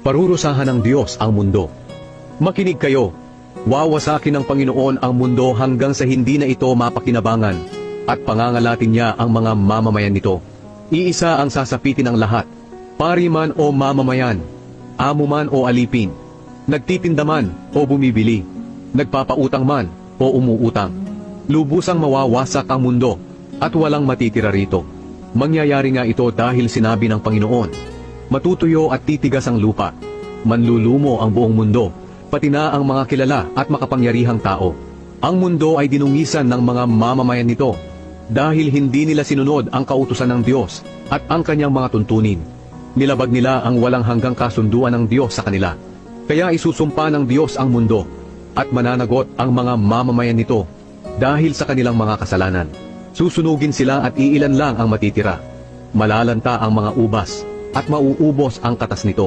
Parurusahan ng Diyos ang mundo. Makinig kayo. Wawasakin ng Panginoon ang mundo hanggang sa hindi na ito mapakinabangan, at pangangalatin niya ang mga mamamayan nito. Iisa ang sasapitin ng lahat, pari man o mamamayan, amo man o alipin, nagtitinda man o bumibili, nagpapautang man o umuutang. Lubusang mawawasak ang mundo at walang matitira rito. Mangyayari nga ito dahil sinabi ng Panginoon, matutuyo at titigas ang lupa, manlulumo ang buong mundo, pati na ang mga kilala at makapangyarihang tao. Ang mundo ay dinungisan ng mga mamamayan nito, dahil hindi nila sinunod ang kautusan ng Diyos at ang kanyang mga tuntunin. Nilabag nila ang walang hanggang kasunduan ng Diyos sa kanila. Kaya isusumpa ng Diyos ang mundo at mananagot ang mga mamamayan nito dahil sa kanilang mga kasalanan. Susunugin sila at iilan lang ang matitira. Malalanta ang mga ubas at mauubos ang katas nito.